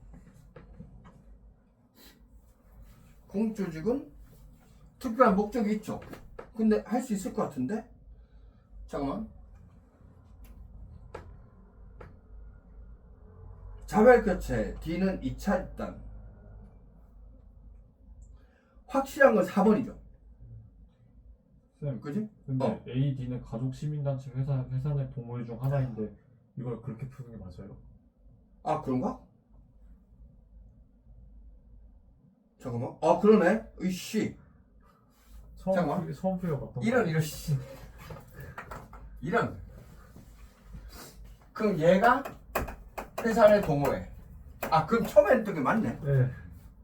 특별한 목적이 있죠. 근데 할 수 있을 것 같은데? 잠깐만. 자발교체 D는 2차 집단. 확실한 건 4번이죠. 쌤, 그지? 근데 A, D는 가족, 시민단체, 회사 내 동물 중 하나인데 이걸 그렇게 푸는 게 맞아요? 아, 그런가? 잠깐만. 아, 그러네. 이씨. 잠깐만. 처음 풀려봤던 이런 씨. 이런. 그럼 얘가 회사 내 동호회. 아, 그럼 처음에 했던 게 맞네. 네.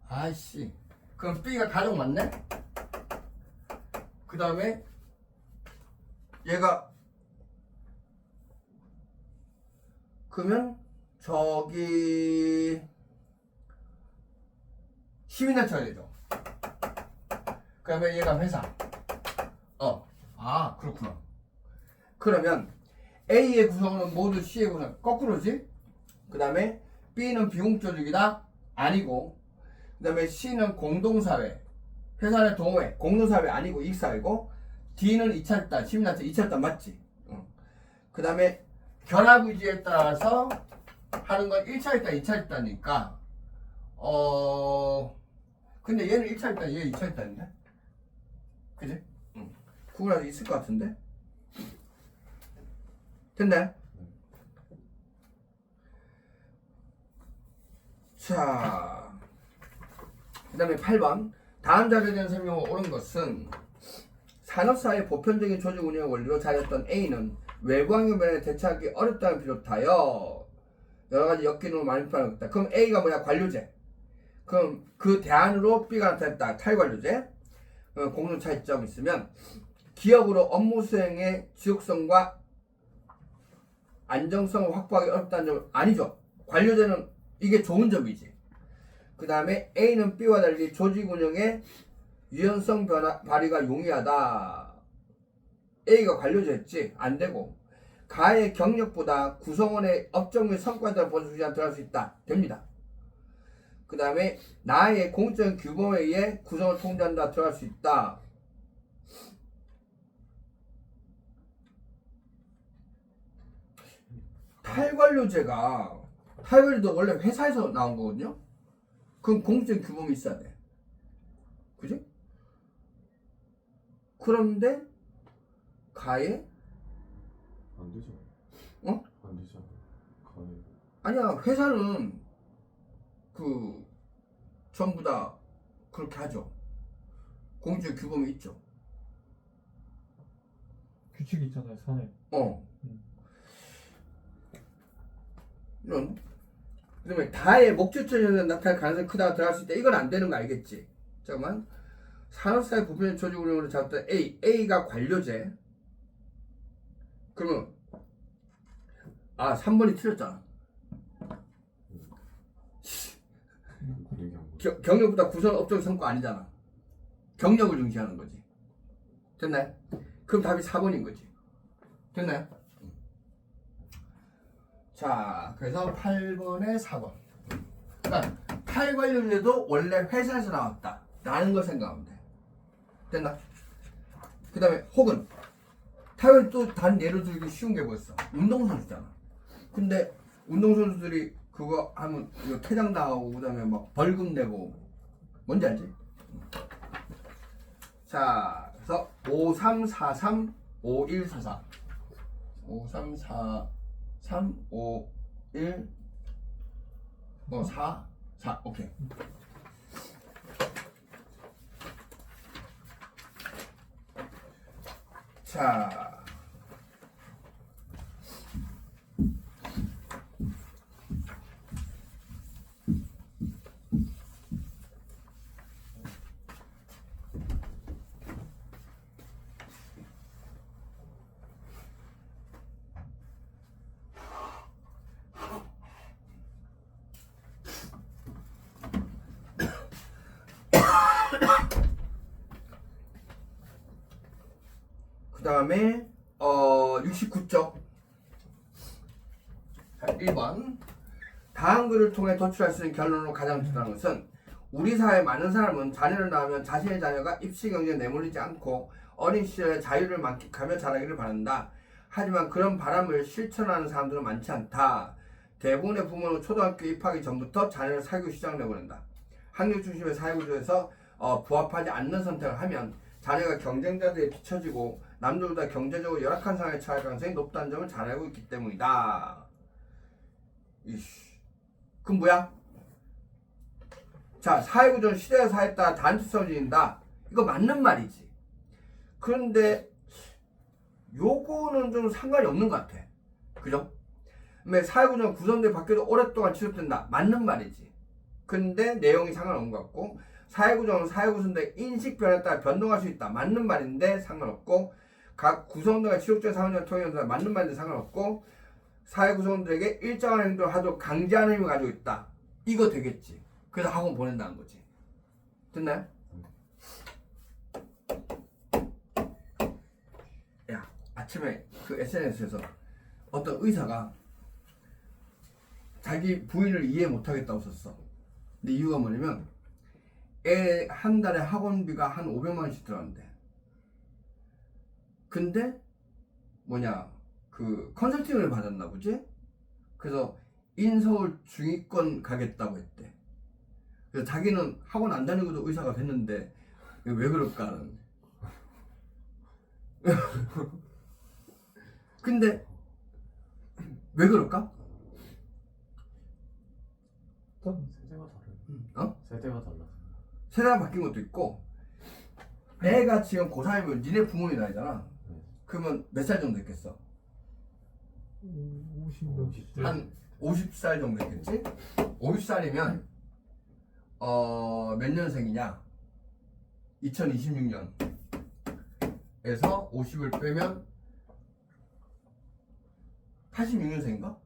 아이씨. 그럼 B가 가족 맞네? 그 다음에 얘가 그러면 저기 시민단체가 되죠. 그 다음에 얘가 회사. 그렇구나. 그러면 A의 구성은 모두 C의 구성. 거꾸로지? 그 다음에 B는 비공조직이다? 아니고, 그 다음에 C는 공동사회, 회사 내 동호회, 공동사회 아니고 이익사회고, D는 2차 집단, 시민단체 2차 집단 맞지? 그 다음에 결합의지에 따라서 하는 건 1차 집단, 2차 집단이니까, 근데 얘는 1차 집단, 얘 2차 집단인데? 그지? 구분할 수 있을 것 같은데? 됐네? 자, 그 다음에 8번. 다음 자료에 대한 설명을 옳은 것은 산업사의 보편적인 조직 운영 원리로 자리했던 A는 외부 환경 변화에 대처하기 어렵다는 비롯하여 여러가지 역기능을 많이 표현하고 있다. 그럼 A가 뭐야? 관료제. 그럼 그 대안으로 B가 나타났다. 탈관료제. 공동 차이점이 있으면 기업으로 업무 수행의 지속성과 안정성을 확보하기 어렵다는 점 아니죠. 관료제는 이게 좋은 점이지. 그 다음에 A는 B와 달리 조직 운영의 유연성 발휘가 용이하다. A가 관료제였지. 안 되고. 가의 경력보다 구성원의 업적의 성과에 따라 보수시간 들어갈 수 있다. 됩니다. 그 다음에 나의 공적인 규범에 의해 구성을 통제한다. 들어갈 수 있다. 탈관료도 원래 회사에서 나온 거거든요. 그럼 공적인 규범이 있어야 돼. 그지? 그런데 가에 안 되죠. 안 되죠. 가에. 아니야, 회사는 전부 다 그렇게 하죠. 공적 규범이 있죠. 규칙이 있잖아요, 산에. 이런. 그다음에 다의 목적처럼 나타날 가능성이 크다가 들어갈 수 있다. 이건 안 되는 거 알겠지? 잠깐만. 산업사회 보편적 조직 운영으로 잡았던 A가 관료제. 그러면 3번이 틀렸잖아. 경력보다 구성 업적 성과 아니잖아. 경력을 중시하는 거지. 됐나요? 그럼 답이 4번인 거지. 됐나요? 자, 그래서 8번에 4번. 그러니까 타일 관리료도 원래 회사에서 나왔다 라는 걸 생각하면 돼. 됐나? 그 다음에 혹은 타일 또 단 예를 들기 쉬운 게 뭐였어? 운동선수잖아. 근데 운동선수들이 그거 하면 이거 퇴장 당하고 그 다음에 막 벌금 내고 뭔지 알지? 자, 그래서 5343 5144 5343 51 4 4 오케이. 자, 그 다음에 69쪽. 자, 1번. 다음 글을 통해 도출할 수 있는 결론으로 가장 중요한 것은 우리 사회의 많은 사람은 자녀를 낳으면 자신의 자녀가 입시 경쟁에 내몰리지 않고 어린 시절에 자유를 만끽하며 자라기를 바란다. 하지만 그런 바람을 실천하는 사람들은 많지 않다. 대부분의 부모는 초등학교 입학하기 전부터 자녀를 사교육 시장을 내보낸다. 학력 중심의 사회구조에서 부합하지 않는 선택을 하면 자녀가 경쟁자들에 뒤처지고 남들보다 경제적으로 열악한 상황에 처할 가능성이 높다는 점을 잘 알고 있기 때문이다. 이씨. 그럼 뭐야? 자, 사회구조는 시대와 사회에 따라 단순해진다. 이거 맞는 말이지. 그런데 요거는 좀 상관이 없는 것 같아. 그죠? 근데 사회구조는 구성대 바뀌어도 오랫동안 지속된다. 맞는 말이지. 근데 내용이 상관없는 것 같고, 사회구조는 사회구성대 인식 변화에 따라 변동할 수 있다. 맞는 말인데 상관없고, 각 구성원들과 지속적인 사회를 통해 맞는 말인데 상관없고, 사회구성원들에게 일정한 행동을 하도록 강제하는 힘을 가지고 있다. 이거 되겠지. 그래서 학원 보낸다는 거지. 됐나요? 야, 아침에 그 SNS에서 어떤 의사가 자기 부인을 이해 못하겠다고 썼어. 근데 이유가 뭐냐면 애 한 달에 학원비가 한 500만 원씩 들어간대. 근데 뭐냐 그 컨설팅을 받았나 보지? 그래서 인서울 중위권 가겠다고 했대. 그래서 자기는 학원 안 다니고도 의사가 됐는데 왜 그럴까는. 근데 왜 그럴까? 세대가 다르. 세대가 달라. 세대가 바뀐 것도 있고 애가 지금 고3이면 니네 부모님 나이잖아. 그러면 몇 살 정도 됐겠어? 50몇 한 50살 정도 됐겠지? 50살이면 몇 년생이냐? 2026년에서 50을 빼면 86년생인가?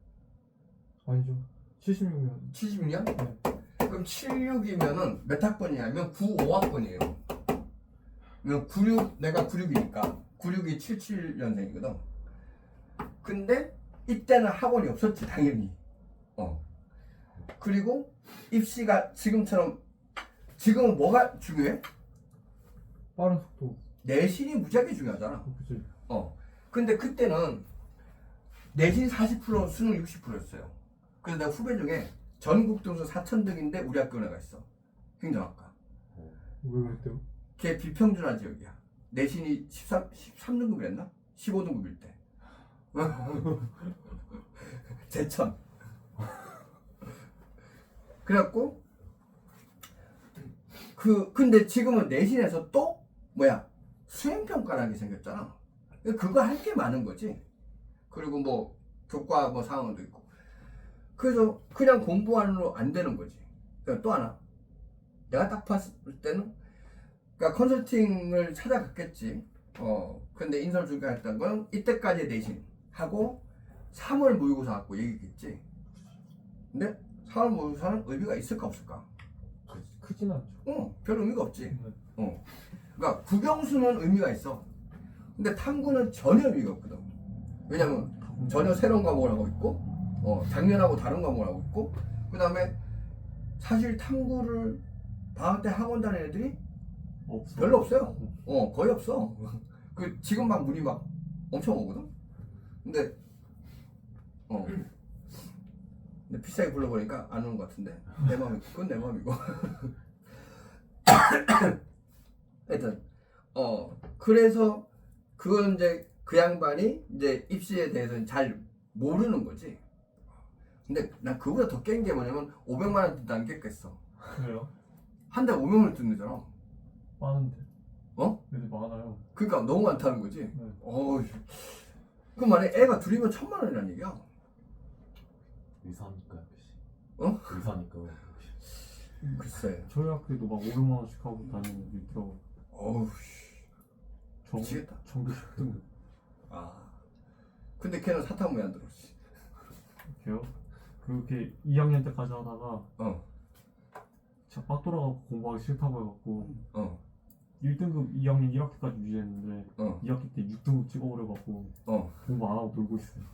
아니죠. 76년. 76년? 네. 그럼 76이면은 몇 학번이냐면 95학번이에요. 그럼 96, 내가 96이니까 96이 77년생이거든. 근데 이때는 학원이 없었지 당연히. 그리고 입시가 지금처럼 지금은 뭐가 중요해? 빠른 속도. 내신이 무지하게 중요하잖아. 그치. 근데 그때는 내신 40% 수능 60%였어요. 그래서 내가 후배 중에 전국 등수 4,000등인데 우리 학교 내가 있어. 행정학과. 왜 그랬대요? 걔 비평준화 지역이야. 내신이 13등급이랬나? 15등급일 때. 제천. 그래갖고 근데 지금은 내신에서 또 뭐야 수행평가라는 게 생겼잖아. 그거 할 게 많은 거지. 그리고 뭐 교과 뭐 상황도 있고. 그래서 그냥 공부하는로 안 되는 거지. 그러니까 또 하나 내가 딱 봤을 때는 그러니까 컨설팅을 찾아갔겠지. 근데 인설 중에 했던 건 이때까지의 내신 하고 3월 모의고사 갖고 얘기했겠지. 근데 4월 모의고사는 의미가 있을까 없을까? 크진 않죠. 별 의미가 없지. 네. 그러니까 국영수는 의미가 있어. 근데 탐구는 전혀 의미가 없거든. 왜냐면 전혀 새로운 과목을 하고 있고, 작년하고 다른 과목을 하고 있고, 그 다음에 사실 탐구를 방학 때 학원 다니는 애들이 없어. 별로 없어요. 거의 없어. 그 지금 막 문이 막 엄청 오거든. 근데 근데 비싸게 불러보니까 안 오는 것 같은데 내 마음이 그건 내 마음이고. 하여튼 그래서 그건 이제 그 양반이 이제 입시에 대해서는 잘 모르는 거지. 근데 난 그보다 더 깬 게 뭐냐면 500만 원 든다 안 깼겠어. 그래요? 한 달 500만 원 든다잖아. 많은데. 어? 애들 많아요. 그러니까 너무 많다는 거지. 네. 그 말에 애가 둘이면 1000만 원이라는 얘기야. 의사니까 역시. 의사니까. 글쎄. 저희 학교에도 막 500만 원씩 하고 다니는 애들 있더라고. 어우 미치겠다. 전교 10등. 근데 걔는 사탕 왜 안 들었지? 걔요? 그렇게 2학년 때까지 하다가 어. 제가 빡 돌아가고 공부하기 싫다고 해갖고 어. 1등급 2학년 1학기까지 유지했는데 어. 2학기 때 6등급 찍어버려갖고 공부 안 하고 놀고 있어요.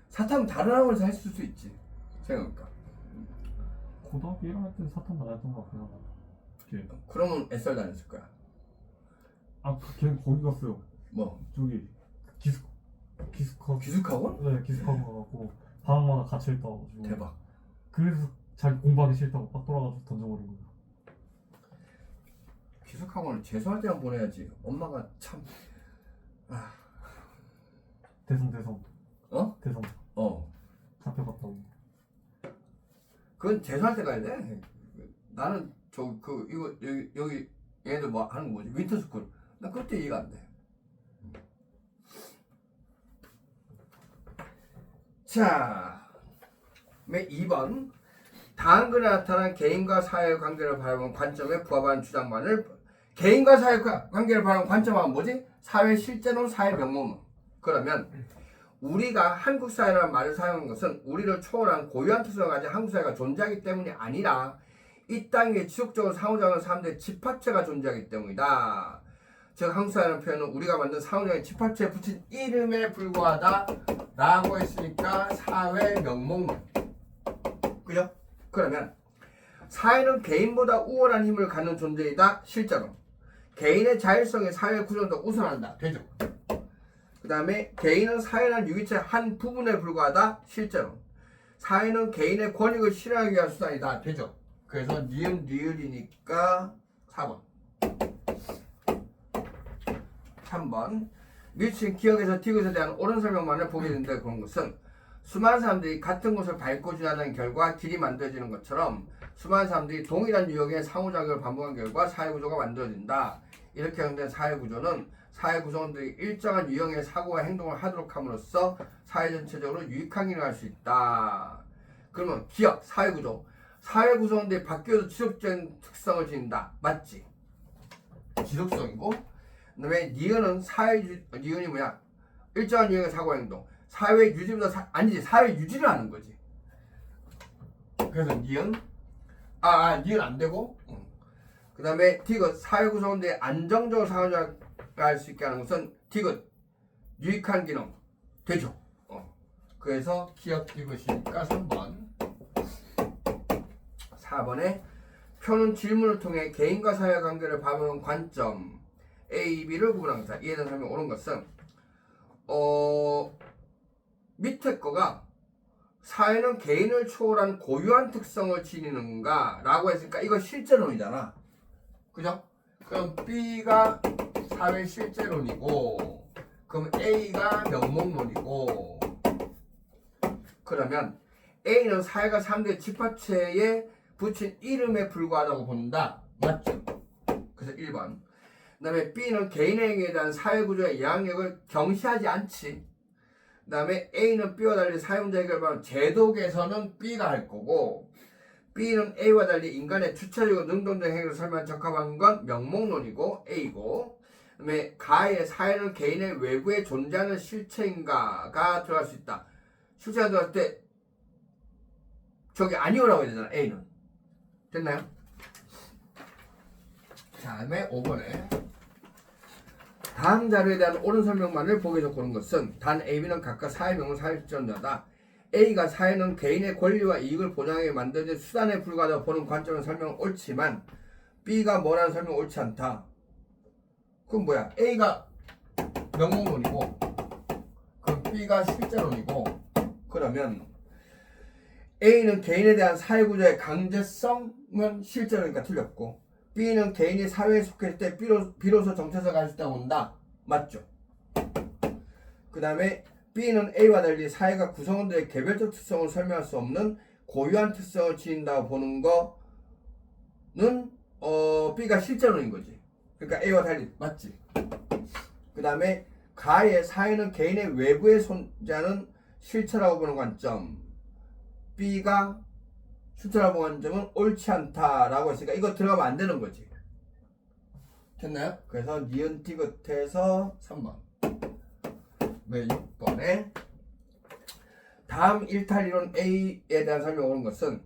사탕 다른 학원에서 했을 수 있지. 생각해보니까. 고등학교 1학년 때는 사탕 나갔던 것 같긴 하다. 걔. 그러면 SR 다녔을 거야. 걔는 거기 갔어요. 뭐? 저기 기숙학원? 기숙학원? 네, 기숙학원 가갖고 방학마다 갇혀 있다가지고. 대박. 그래서 자기 공부하기 싫다고 빡 돌아가서 던져버린 거예요. 기숙학원을 재수할 때만 보내야지. 엄마가 참. 대성. 어? 대성. 잡혀갔다고. 그건 재수할 때 가야 돼. 나는 여기 얘네들 뭐 하는 거 뭐지? 윈터스쿨. 나 그때 이해가 안 돼. 자, 2번. 다음 글에 나타난 개인과 사회의 관계를 바라보는 관점에 부합하는 주장만을 개인과 사회의 관계를 바라보는 관점은 뭐지? 사회 실제론, 사회 명목론. 그러면 우리가 한국 사회라는 말을 사용한 것은 우리를 초월한 고유한 특성을 가진 한국 사회가 존재하기 때문이 아니라 이 땅에 지속적으로 상호작용하는 사람들의 집합체가 존재하기 때문이다. 즉 한국 사회라는 표현은 우리가 만든 상호작용의 집합체에 붙인 이름에 불과하다 라고 했으니까 사회 명목론. 그죠? 그러면 사회는 개인보다 우월한 힘을 갖는 존재이다. 실제로 개인의 자율성이 사회 구조를 더 우선한다. 되죠? 그 다음에 개인은 사회라는 유기체의 한 부분에 불과하다. 실제로 사회는 개인의 권익을 실현하기 위한 수단이다. 되죠? 그래서 니은 리을이니까 4번. 3번. 미친 기억에서 디귿에 대한 옳은 설명만을 보게 되는데 그런 것은 수많은 사람들이 같은 곳을 밟고 지나는 결과 길이 만들어지는 것처럼 수많은 사람들이 동일한 유형의 상호작용을 반복한 결과 사회구조가 만들어진다. 이렇게 형성된 사회구조는 사회 구성원들이 일정한 유형의 사고와 행동을 하도록 함으로써 사회 전체적으로 유익한 일을 할 수 있다. 그러면 기억, 사회구조. 사회 구성원들이 바뀌어도 지속적인 특성을 지닌다. 맞지? 지속성이고 그 다음에 니은은 니은이 뭐야? 일정한 유형의 사고와 행동. 사회 유지보다 아니지. 사회 유지를 하는 거지. 그래서 니은 니은 안 되고 그 다음에 디귿 사회 구성원들이 안정적으로 상호작용할 수 있게 하는 것은 디귿 유익한 기능 되죠. 그래서 기억 디귿이니까 3번. 4번에 표는 질문을 통해 개인과 사회 관계를 바라보는 관점 A, B를 구분합니다. 이에 대한 설명 옳은 것은 밑에 거가 사회는 개인을 초월한 고유한 특성을 지니는가 라고 했으니까 이거 실제론이잖아. 그죠? 그럼 B가 사회 실제론이고 그럼 A가 명목론이고 그러면 A는 사회가 사람들의 집합체에 붙인 이름에 불과하다고 본다. 맞죠? 그래서 1번. 그 다음에 B는 개인의 행위에 대한 사회구조의 영향력을 경시하지 않지. 그 다음에 A는 B와 달리 사회 문제 해결을 제도 개선은 B가 할 거고 B는 A와 달리 인간의 주체적이고 능동적 행위를 설명한 적합한 건 명목론이고 A고 그 다음에 가의 사회는 개인의 외부에 존재하는 실체인가가 들어갈 수 있다. 실체가 들어갈 때 저기 아니오라고 해야 되잖아. A는 됐나요? 자, 다음에 5번에 다음 자료에 대한 옳은 설명만을 보기에서 고른 것은 단 A, B는 각각 사회 명문 사회 실존자다. A가 사회는 개인의 권리와 이익을 보장하게 만드는 수단에 불과하다고 보는 관점을 설명은 옳지만 B가 뭐라는 설명은 옳지 않다. 그럼 뭐야? A가 명목론이고 그럼 B가 실제론이고 그러면 A는 개인에 대한 사회구조의 강제성은 실제로니까 틀렸고 B는 개인이 사회에 속했을 때 비로소 정체성을 가질 수 있다고 본다. 맞죠? 그 다음에 B는 A와 달리 사회가 구성원들의 개별적 특성을 설명할 수 없는 고유한 특성을 지닌다고 보는 거는 B가 실제론인 거지. 그러니까 A와 달리 맞지? 그 다음에 가의 사회는 개인의 외부에 존재하는 실체라고 보는 관점 B가 실체라고 보는 관점은 옳지 않다라고 했으니까 이거 들어가면 안 되는 거지. 됐나요? 그래서 니은 티귿해서 3번 왜 6번에 다음 일탈이론 A에 대한 설명을 오는 것은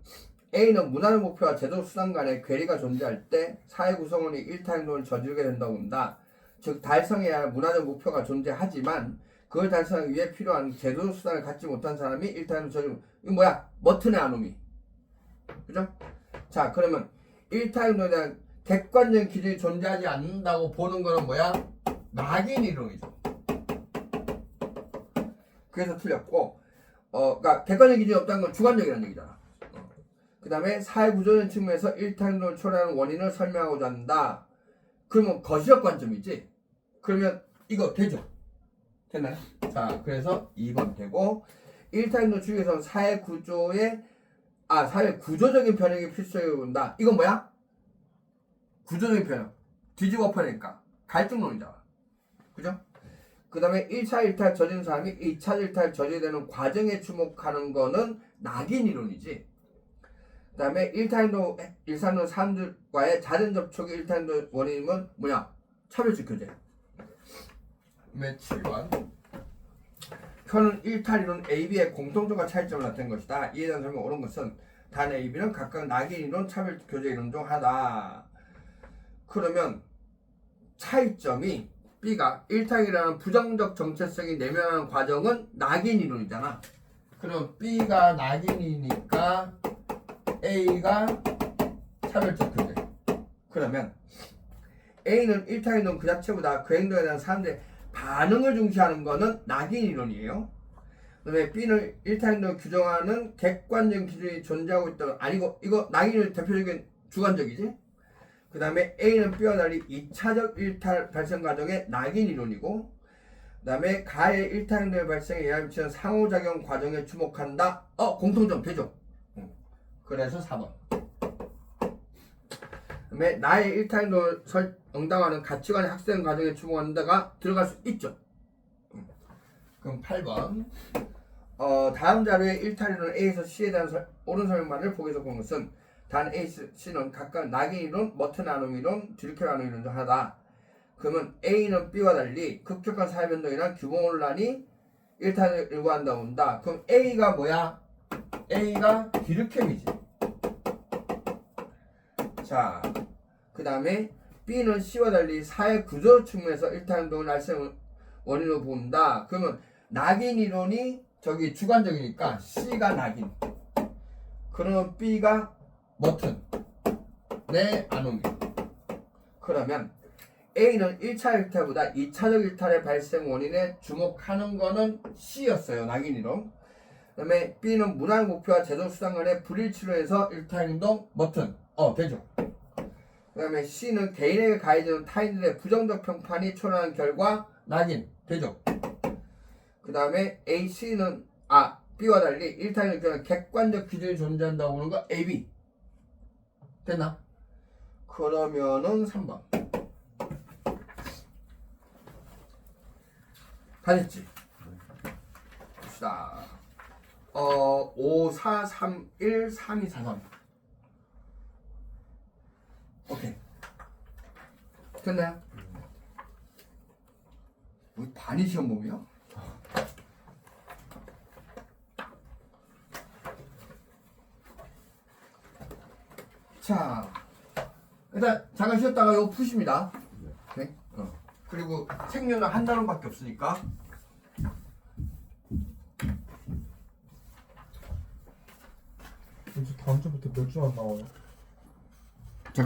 A는 문화적 목표와 제도 수단 간의 괴리가 존재할 때 사회 구성원이 일탈이론을 저지르게 된다고 본다. 즉 달성해야 할 문화적 목표가 존재하지만 그걸 달성하기 위해 필요한 제도 수단을 갖지 못한 사람이 일탈이론을 저지르는 이거 뭐야? 머튼의 아노미. 그죠? 자 그러면 일탈이론에 대한 객관적인 기준이 존재하지 않는다고 보는 거는 뭐야? 낙인 이론이죠. 그래서 틀렸고 그러니까 객관적인 기준이 없다는 건 주관적이라는 얘기잖아. 그 다음에 사회 구조적인 측면에서 일탈이론을 초래하는 원인을 설명하고자 한다. 그러면 거시적 관점이지. 그러면 이거 되죠? 됐나요? 자 그래서 2번 되고 일탈이론 주의에서는 사회 구조적인 변형이 필수적으로 본다. 이건 뭐야? 구조적인 변형. 뒤집어 엎어내니까 갈등론이잖아. 그죠? 그 다음에 1차 일탈 저지른 사람이 2차 일탈 저지되는 과정에 주목하는 거는 낙인 이론이지. 그 다음에 일탈이론 사람들과의 잦은 접촉이 일탈이론 원인은 뭐냐? 차별적 교제. 그다음에 7번 현은 일탈이론 A, B의 공통점과 차이점을 나타낸 것이다. 이에 대한 설명 옳은 것은 단 A, B는 각각 낙인 이론, 차별적 교제 이론 중 하나다. 그러면 차이점이 B가 일탈이라는 부정적 정체성이 내면하는 과정은 낙인 이론이잖아. 그럼 B가 낙인이니까 A가 차별적 교제. 그러면 A는 일탈이론 그 자체보다 그 행동에 대한 사람들의 반응을 중시하는 거는 낙인 이론이에요. 그다음에 B는 일탈이론을 규정하는 객관적인 기준이 존재하고 있다는 아니고 이거 낙인 이론 대표적인 주관적이지. 그 다음에 A는 B와 달리 2차적 일탈 발생 과정의 낙인 이론이고 그 다음에 가의 일탈이론의 발생에 영향을 미치는 상호작용 과정에 주목한다. 공통점 되죠? 그래서 4번. 그 다음에 나의 일탈이론을 응당하는 가치관의 학생 과정에 주목한다가 들어갈 수 있죠. 그럼 8번. 다음 자료에 일탈이론 A에서 C에 대한 옳은 설명만을 보기에서 본 것은 단 A, C는 각각 낙인 이론, 머튼 아노미 이론, 듀르켈 아노미 이론 중 하나다. 그러면 A는 B와 달리 급격한 사회 변동이나 규모 혼란이 일탈을 일구한다고 본다. 그럼 A가 뭐야? A가 듀르켈이지. 자, 그 다음에 B는 C와 달리 사회 구조 측면에서 일탈운동을 발생 원인으로 본다. 그러면 낙인 이론이 저기 주관적이니까 C가 낙인. 그러면 B가 머튼, 네 아노미. 그러면 A는 1차 일탈보다 2차적 일탈의 발생 원인에 주목하는 거는 C였어요. 낙인 이론. 그 다음에 B는 문화적 목표와 제도 수단 간의 불일치로 해서 일탈 행동 머튼. 되죠. 그 다음에 C는 개인에게 가해지는 타인들의 부정적 평판이 초래하는 결과 낙인. 되죠. 그 다음에 A, C는 B와 달리 일탈을 규정하는 객관적 기준이 존재한다고 보는 거 A, B. 됐나? 그러면은 3번. 다 됐지? 봅시다. 5, 4, 3, 1, 3, 2, 4, 3. 오케이. 됐나요? 우리 반이 시험 보면? 자, 일단 잠깐 쉬었다가 이거 푸십니다. 네? 그리고 생년은 한 단원밖에 없으니까 이제 다음 주부터 몇 주 안 나와요?